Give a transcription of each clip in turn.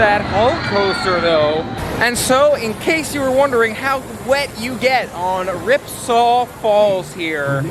that Hulk coaster though. And so, in case you were wondering how wet you get on Ripsaw Falls here.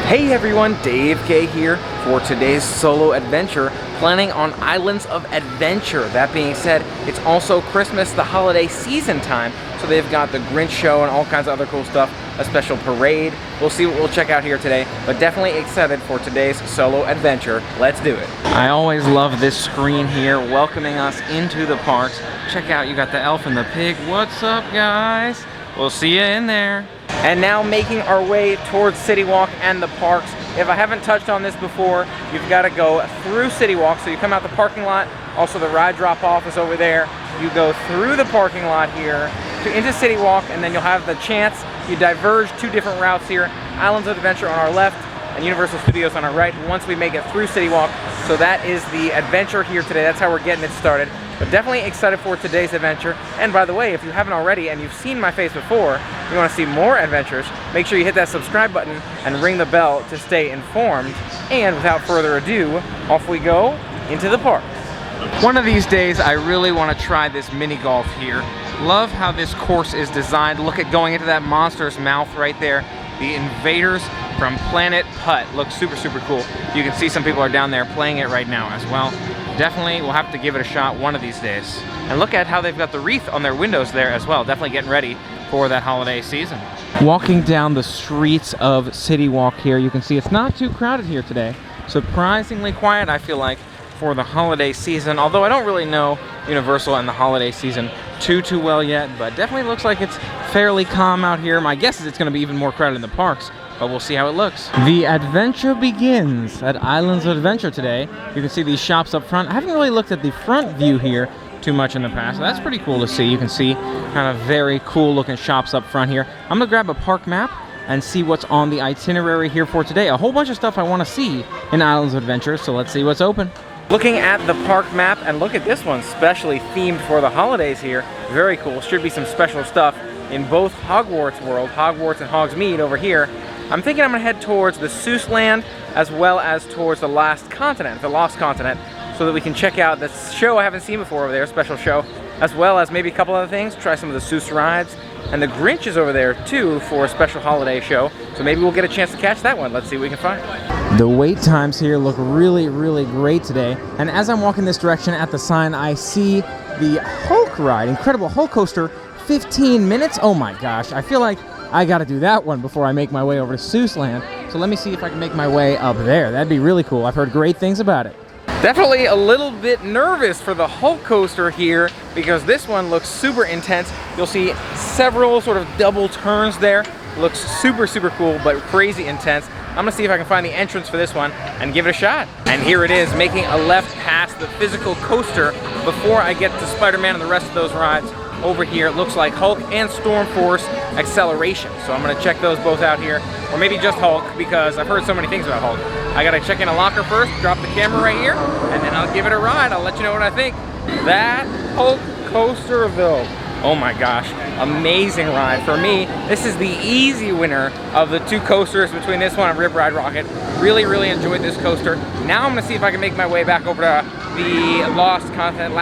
Hey everyone, Dave K here for today's solo adventure, planning on Islands of Adventure. That being said, it's also Christmas, the holiday season time, so they've got the Grinch show and all kinds of other cool stuff, a special parade. We'll see what we'll check out here today, but definitely excited for today's solo adventure. Let's do it. I always love this screen here, welcoming us into the parks. Check out, you got the elf and the pig. What's up, guys? We'll see you in there. And now making our way towards City Walk and the parks. If I haven't touched on this before, you've got to go through City Walk. So you come out the parking lot, also the ride drop-off is over there. You go through the parking lot here into City Walk, and then you'll have the chance. You diverge two different routes here. Islands of Adventure on our left and Universal Studios on our right once we make it through City Walk. So that is the adventure here today. That's how we're getting it started. But definitely excited for today's adventure. And by the way, if you haven't already and you've seen my face before, you want to see more adventures, make sure you hit that subscribe button and ring the bell to stay informed. And without further ado, off we go into the park. One of these days, I really want to try this mini golf here. Love how this course is designed. Look at going into that monster's mouth right there. The invaders from Planet Putt looks super, super cool. You can see some people are down there playing it right now as well. Definitely we'll have to give it a shot one of these days. And look at how they've got the wreath on their windows there as well. Definitely getting ready for that holiday season. Walking down the streets of City Walk here, you can see it's not too crowded here today. Surprisingly quiet, I feel like, for the holiday season. Although I don't really know Universal and the holiday season too well yet, but definitely looks like it's fairly calm out here. My guess is it's going to be even more crowded in the parks, but we'll see how it looks. The adventure begins at Islands of Adventure today. You can see these shops up front. I haven't really looked at the front view here too much in the past. So that's pretty cool to see. You can see kind of very cool looking shops up front here. I'm gonna grab a park map and see what's on the itinerary here for today. A whole bunch of stuff I want to see in Islands of Adventure, so let's see what's open. Looking at the park map, and look at this one, specially themed for the holidays here. Very cool. Should be some special stuff in both Hogwarts World, Hogwarts and Hogsmeade over here. I'm thinking I'm gonna head towards the Seuss Land as well as towards the Lost Continent, so that we can check out this show I haven't seen before over there, special show, as well as maybe a couple other things, try some of the Seuss rides. And the Grinch is over there too for a special holiday show, so maybe we'll get a chance to catch that one. Let's see what we can find. The wait times here look really, really great today. And as I'm walking this direction at the sign, I see the Hulk ride, Incredible Hulk Coaster, 15 minutes. Oh my gosh, I feel like I gotta do that one before I make my way over to Seuss Land. So let me see if I can make my way up there. That'd be really cool. I've heard great things about it. Definitely a little bit nervous for the Hulk coaster here because this one looks super intense. You'll see several sort of double turns there. Looks super, super cool, but crazy intense. I'm gonna see if I can find the entrance for this one and give it a shot. And here it is, making a left past the physical coaster before I get to Spider-Man and the rest of those rides. Over here, it looks like Hulk and Storm Force Acceleration. So I'm gonna check those both out here. Or maybe just Hulk, because I've heard so many things about Hulk. I gotta check in a locker first, drop the camera right here, and then I'll give it a ride. I'll let you know what I think. That Hulk coaster though, oh my gosh, amazing ride. For me, this is the easy winner of the two coasters between this one and Rip Ride Rocket. Really, really enjoyed this coaster. Now I'm gonna see if I can make my way back over to the Last Continent,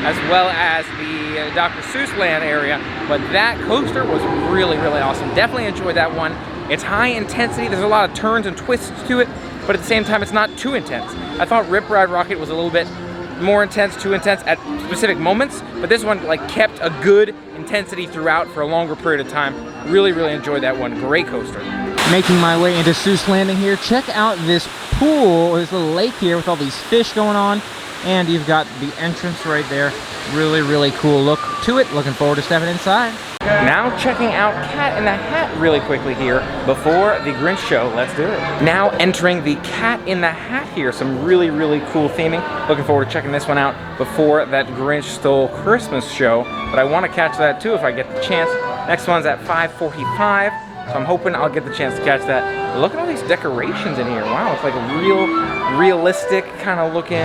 as well as the Dr. Seuss Land area. But that coaster was really, really awesome. Definitely enjoyed that one. It's high intensity. There's a lot of turns and twists to it, but at the same time, it's not too intense. I thought Rip Ride Rocket was a little bit more intense, too intense at specific moments, but this one like kept a good intensity throughout for a longer period of time. Really, really enjoyed that one. Great coaster. Making my way into Seuss Landing here. Check out this pool, or this little lake here with all these fish going on, and you've got the entrance right there. Really, really cool look to it. Looking forward to stepping inside. Now checking out Cat in the Hat really quickly here before the Grinch show. Let's do it. Now entering the Cat in the Hat here. Some really, really cool theming. Looking forward to checking this one out before that Grinch Stole Christmas show. But I want to catch that too if I get the chance. Next one's at 5:45. So I'm hoping I'll get the chance to catch that. Look at all these decorations in here. Wow, it's like a realistic kind of looking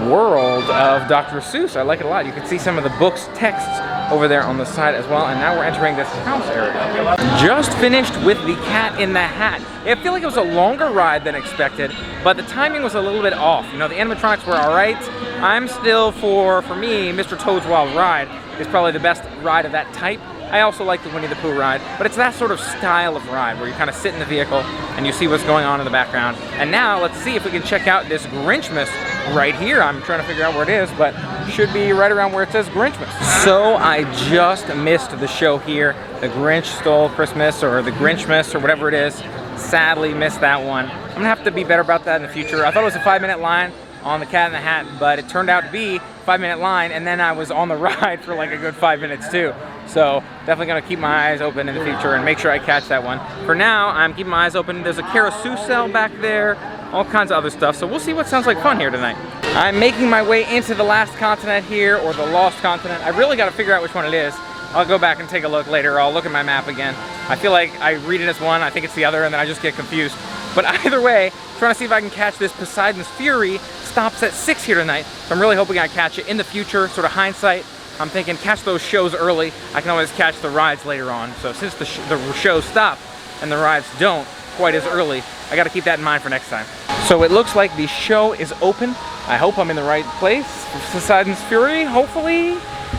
world of Dr. Seuss. I like it a lot. You can see some of the book's texts over there on the side as well, and now we're entering this house area. Just finished with the Cat in the Hat. I feel like it was a longer ride than expected, but the timing was a little bit off. You know, the animatronics were all right. I'm still, for me, Mr. Toad's Wild Ride is probably the best ride of that type. I also like the Winnie the Pooh ride, but it's that sort of style of ride where you kind of sit in the vehicle and you see what's going on in the background. And now let's see if we can check out this Grinchmas right here. I'm trying to figure out where it is, but should be right around where it says Grinchmas. So I just missed the show here. The Grinch Stole Christmas, or the Grinchmas, or whatever it is. Sadly missed that one. I'm gonna have to be better about that in the future. I thought it was a 5-minute line on the Cat in the Hat, but it turned out to be a 5-minute line, and then I was on the ride for like a good 5 minutes too. So definitely gonna keep my eyes open in the future and make sure I catch that one. For now, I'm keeping my eyes open. There's a carousel back there, all kinds of other stuff. So we'll see what sounds like fun here tonight. I'm making my way into the last continent here, or the lost continent. I really gotta figure out which one it is. I'll go back and take a look later. I'll look at my map again. I feel like I read it as one, I think it's the other, and then I just get confused. But either way, trying to see if I can catch this Poseidon's Fury. Stops at 6 here tonight, so I'm really hoping I catch it in the future, sort of hindsight. I'm thinking catch those shows early. I can always catch the rides later on. So since the shows stop and the rides don't quite as early, I gotta keep that in mind for next time. So it looks like the show is open. I hope I'm in the right place. Poseidon's Fury, hopefully.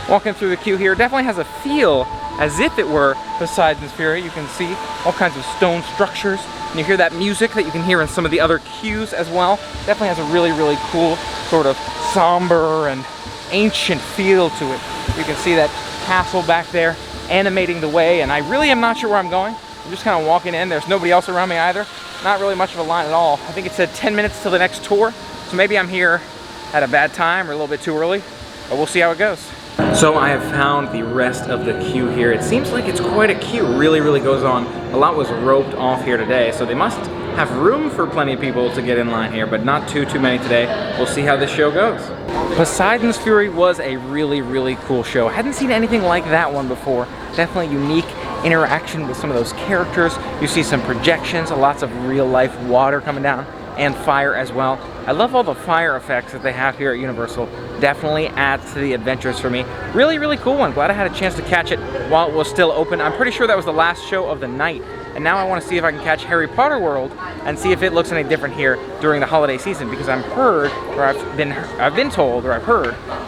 Walking through the queue here, definitely has a feel as if it were Poseidon's Fury. You can see all kinds of stone structures, and you hear that music that you can hear in some of the other queues as well. Definitely has a really, really cool sort of somber and ancient feel to it. You can see that castle back there animating the way, and I really am not sure where I'm going. I'm just kind of walking in. There's nobody else around me either. Not really much of a line at all. I think it said 10 minutes till the next tour, so maybe I'm here at a bad time or a little bit too early, but we'll see how it goes. So I have found the rest of the queue here. It seems like it's quite a queue. Really, really goes on. A lot was roped off here today, so they must have room for plenty of people to get in line here, but not too many today. We'll see how this show goes. Poseidon's Fury was a really, really cool show. I hadn't seen anything like that one before. Definitely unique interaction with some of those characters. You see some projections, lots of real life water coming down, and fire as well. I love all the fire effects that they have here at Universal. Definitely adds to the adventures for me. Really, really cool one. Glad I had a chance to catch it while it was still open. I'm pretty sure that was the last show of the night. And now I want to see if I can catch Harry Potter World and see if it looks any different here during the holiday season, because I've heard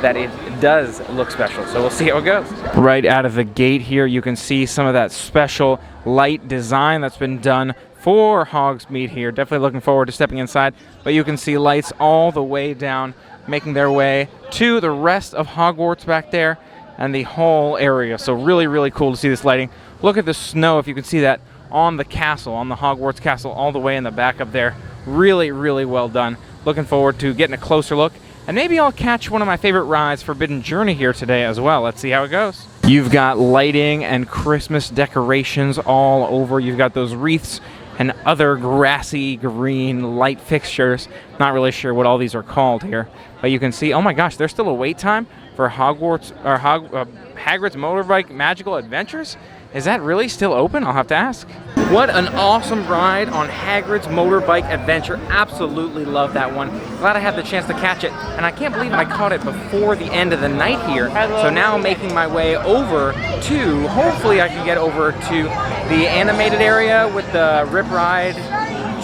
that it does look special. So we'll see how it goes. Right out of the gate here, you can see some of that special light design that's been done for Hogsmeade here. Definitely looking forward to stepping inside, but you can see lights all the way down, making their way to the rest of Hogwarts back there and the whole area. So really, really cool to see this lighting. Look at the snow, if you can see that, on the castle, on the Hogwarts castle, all the way in the back up there. Really, really well done. Looking forward to getting a closer look, and maybe I'll catch one of my favorite rides, Forbidden Journey, here today as well. Let's see how it goes. You've got lighting and Christmas decorations all over. You've got those wreaths and other grassy green light fixtures. Not really sure what all these are called here, but you can see, oh my gosh, there's still a wait time for Hogwarts, or Hagrid's Motorbike Magical Adventures? Is that really still open? I'll have to ask. What an awesome ride on Hagrid's Motorbike Adventure. Absolutely love that one. Glad I had the chance to catch it, and I can't believe I caught it before the end of the night here. So now making my way over to, hopefully I can get over to the animated area with the Rip Ride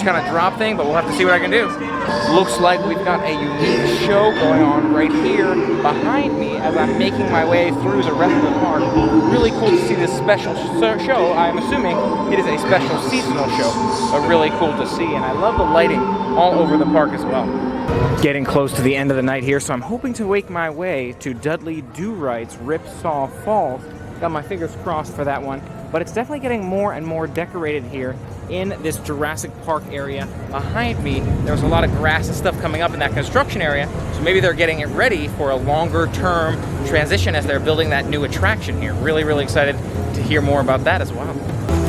kind of drop thing, but we'll have to see what I can do. Looks like we've got a unique show going on right here behind me as I'm making my way through the rest of the park. Really cool to see this special show. I'm assuming it is a special seasonal show, but really cool to see, and I love the lighting all over the park as well. Getting close to the end of the night here, so I'm hoping to make my way to Dudley Do-Right's Ripsaw Falls. Got my fingers crossed for that one, but it's definitely getting more and more decorated here in this Jurassic Park area. Behind me, there's a lot of grass and stuff coming up in that construction area, so maybe they're getting it ready for a longer term transition as they're building that new attraction here. Really, really excited to hear more about that as well.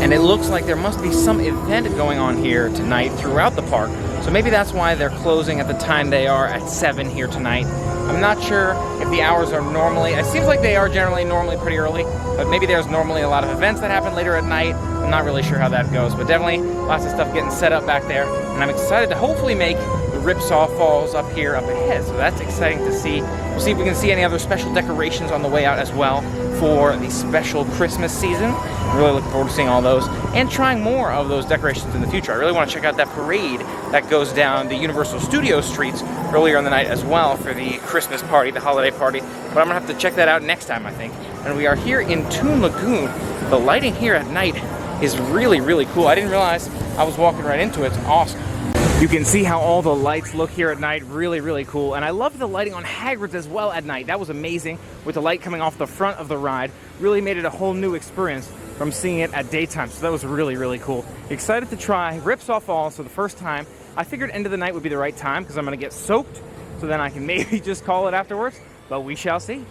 And it looks like there must be some event going on here tonight throughout the park, so maybe that's why they're closing at the time they are at 7 here tonight. I'm not sure if the hours are normally, it seems like they are normally pretty early, but maybe there's normally a lot of events that happen later at night. I'm not really sure how that goes, but definitely lots of stuff getting set up back there, and I'm excited to hopefully make the Ripsaw Falls up here up ahead, so that's exciting to see. We'll see if we can see any other special decorations on the way out as well for the special Christmas season. I'm really looking forward to seeing all those and trying more of those decorations in the future. I really want to check out that parade that goes down the Universal Studios streets earlier in the night as well for the Christmas party, the holiday party. But I'm gonna have to check that out next time, I think. And we are here in Toon Lagoon. The lighting here at night is really, really cool. I didn't realize I was walking right into it. It's awesome. You can see how all the lights look here at night. Really, really cool. And I love the lighting on Hagrid's as well at night. That was amazing with the light coming off the front of the ride. Really made it a whole new experience from seeing it at daytime. So that was really, really cool. Excited to try Ripsaw Falls for the first time. I figured end of the night would be the right time because I'm gonna get soaked. So then I can maybe just call it afterwards, but we shall see.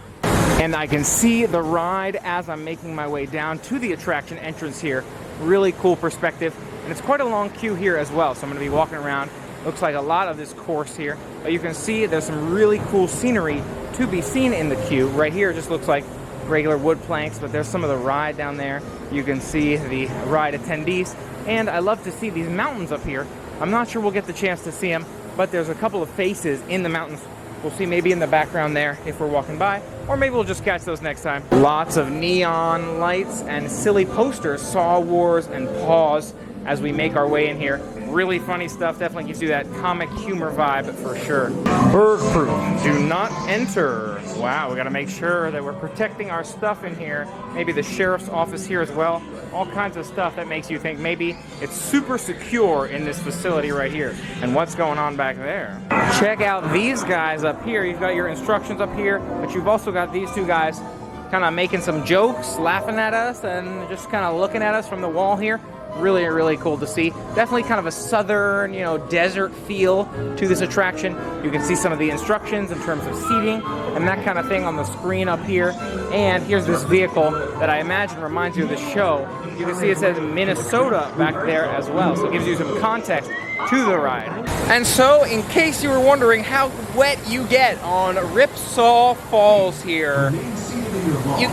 And I can see the ride as I'm making my way down to the attraction entrance here. Really cool perspective. And it's quite a long queue here as well. So I'm gonna be walking around. Looks like a lot of this course here. But you can see there's some really cool scenery to be seen in the queue. Right here it just looks like regular wood planks, but there's some of the ride down there. You can see the ride attendees. And I love to see these mountains up here. I'm not sure we'll get the chance to see them, but there's a couple of faces in the mountains. We'll see maybe in the background there if we're walking by, or maybe we'll just catch those next time. Lots of neon lights and silly posters, Saw Wars and Pause, as we make our way in here. Really funny stuff, definitely gives you that comic humor vibe for sure. Bird proof, do not enter. Wow, we gotta make sure that we're protecting our stuff in here. Maybe the sheriff's office here as well. All kinds of stuff that makes you think maybe it's super secure in this facility right here. And what's going on back there? Check out these guys up here. You've got your instructions up here, but you've also got these two guys kind of making some jokes, laughing at us, and just kind of looking at us from the wall here. Really, really cool to see. Definitely kind of a southern, desert feel to this attraction. You can see some of the instructions in terms of seating and that kind of thing on the screen up here. And here's this vehicle that I imagine reminds you of the show. You can see it says Minnesota back there as well. So it gives you some context to the ride. And so, in case you were wondering how wet you get on Ripsaw Falls here,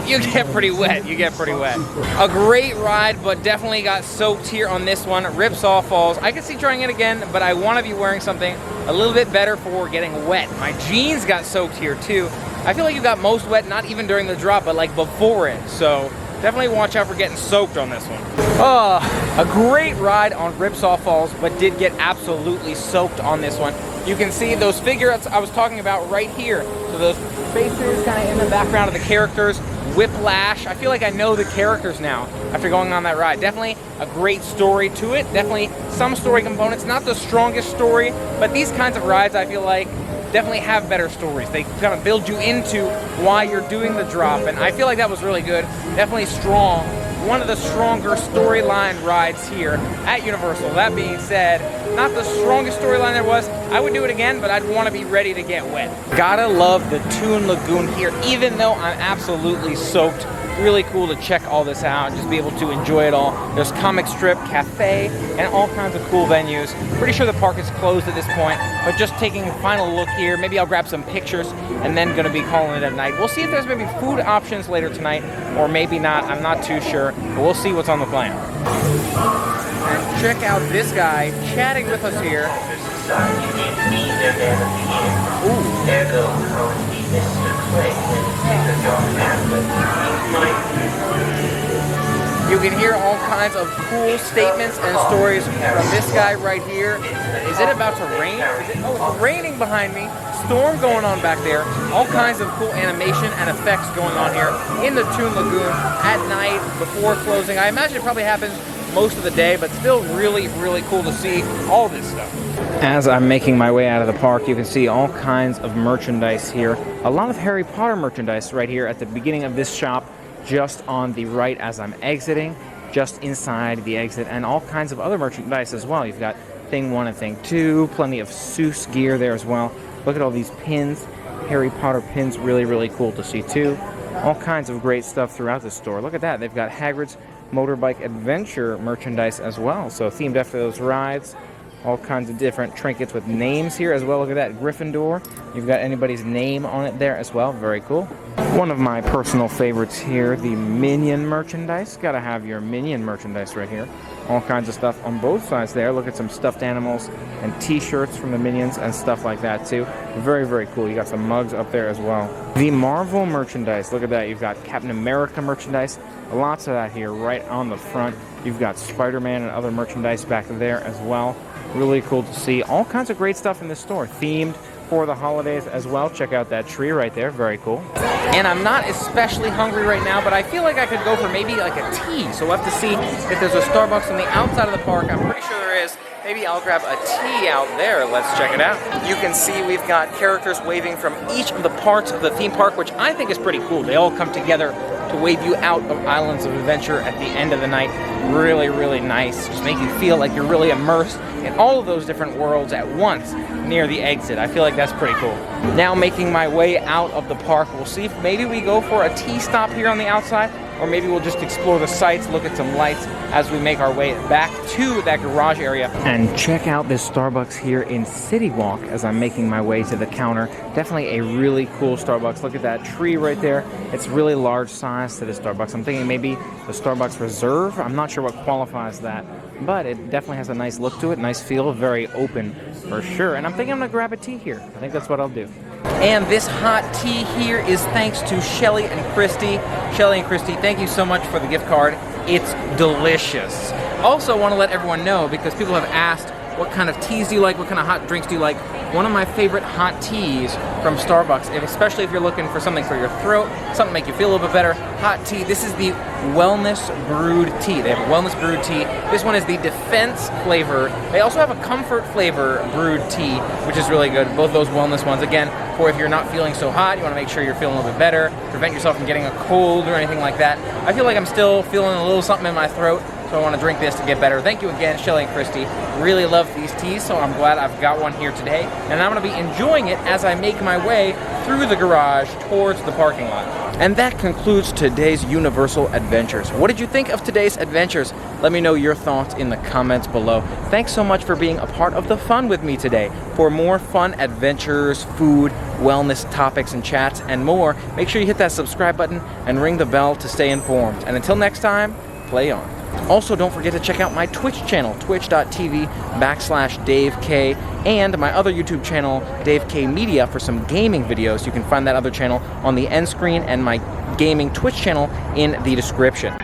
you get pretty wet. You get pretty wet. A great ride, but definitely got soaked here on this one, Ripsaw Falls. I could see trying it again, but I want to be wearing something a little bit better for getting wet. My jeans got soaked here too. I feel like you got most wet, not even during the drop, but like before it. So definitely watch out for getting soaked on this one. A great ride on Ripsaw Falls, but did get absolutely soaked on this one. You can see those figures I was talking about right here. So those faces kind of in the background of the characters. Whiplash. I feel like I know the characters now after going on that ride. Definitely a great story to it. Definitely some story components. Not the strongest story, but these kinds of rides I feel like definitely have better stories. They kind of build you into why you're doing the drop, and I feel like that was really good. Definitely strong. One of the stronger storyline rides here at Universal. That being said, not the strongest storyline there was. I would do it again, but I'd want to be ready to get wet. Gotta love the Toon Lagoon here, even though I'm absolutely soaked. Really cool to check all this out and just be able to enjoy it all. There's comic strip, cafe, and all kinds of cool venues. Pretty sure the park is closed at this point, but just taking a final look here. Maybe I'll grab some pictures and then gonna be calling it at night. We'll see if there's maybe food options later tonight, or maybe not. I'm not too sure, but we'll see what's on the plan. And check out this guy chatting with us here. You can hear all kinds of cool statements and stories from this guy right here. Is it about to rain? Oh, it's raining behind me. Storm going on back there. All kinds of cool animation and effects going on here in the Toon Lagoon at night before closing. I imagine it probably happens most of the day, but still really, really cool to see all this stuff. As I'm making my way out of the park, you can see all kinds of merchandise here. A lot of Harry Potter merchandise right here at the beginning of this shop, just on the right as I'm exiting, just inside the exit, and all kinds of other merchandise as well. You've got Thing 1 and Thing 2, plenty of Seuss gear there as well. Look at all these pins, Harry Potter pins, really, really cool to see too. All kinds of great stuff throughout the store. Look at that, they've got Hagrid's Motorbike Adventure merchandise as well, so themed after those rides. All kinds of different trinkets with names here as well. Look at that, Gryffindor. You've got anybody's name on it there as well. Very cool. One of my personal favorites here, the Minion merchandise. Gotta have your Minion merchandise right here. All kinds of stuff on both sides there. Look at some stuffed animals and t-shirts from the Minions and stuff like that too. Very, very cool. You got some mugs up there as well. The Marvel merchandise, look at that. You've got Captain America merchandise. Lots of that here right on the front. You've got Spider-Man and other merchandise back there as well. Really cool to see. All kinds of great stuff in this store. Themed for the holidays as well. Check out that tree right there. Very cool. And I'm not especially hungry right now, but I feel like I could go for maybe like a tea. So we'll have to see if there's a Starbucks on the outside of the park. I'm pretty sure there is. Maybe I'll grab a tea out there. Let's check it out. You can see we've got characters waving from each of the parts of the theme park, which I think is pretty cool. They all come together to wave you out of Islands of Adventure at the end of the night. Really, really nice. Just make you feel like you're really immersed in all of those different worlds at once near the exit. I feel like that's pretty cool. Now making my way out of the park, we'll see if maybe we go for a tea stop here on the outside, or maybe we'll just explore the sights, look at some lights as we make our way back to that garage area. And check out this Starbucks here in City Walk as I'm making my way to the counter. Definitely a really cool Starbucks. Look at that tree right there. It's really large size to the Starbucks. I'm thinking maybe the Starbucks Reserve. I'm not sure what qualifies that, but it definitely has a nice look to it, nice feel, very open for sure. And I'm thinking I'm gonna grab a tea here. I think that's what I'll do. And this hot tea here is thanks to Shelly and Christy. Shelly and Christy, thank you so much for the gift card. It's delicious. Also want to let everyone know, because people have asked, what kind of teas do you like? What kind of hot drinks do you like? One of my favorite hot teas from Starbucks, especially if you're looking for something for your throat, something to make you feel a little bit better, hot tea. This is the Wellness Brewed Tea. They have a Wellness Brewed Tea. This one is the Defense flavor. They also have a Comfort flavor brewed tea, which is really good. Both those wellness ones. Again, for if you're not feeling so hot, you want to make sure you're feeling a little bit better, prevent yourself from getting a cold or anything like that. I feel like I'm still feeling a little something in my throat, so I want to drink this to get better. Thank you again, Shelly and Christy. Really love these teas, so I'm glad I've got one here today. And I'm going to be enjoying it as I make my way through the garage towards the parking lot. And that concludes today's Universal Adventures. What did you think of today's adventures? Let me know your thoughts in the comments below. Thanks so much for being a part of the fun with me today. For more fun adventures, food, wellness topics and chats, and more, make sure you hit that subscribe button and ring the bell to stay informed. And until next time, play on. Also, don't forget to check out my Twitch channel, twitch.tv/DaveK, and my other YouTube channel, Dave K Media, for some gaming videos. You can find that other channel on the end screen and my gaming Twitch channel in the description.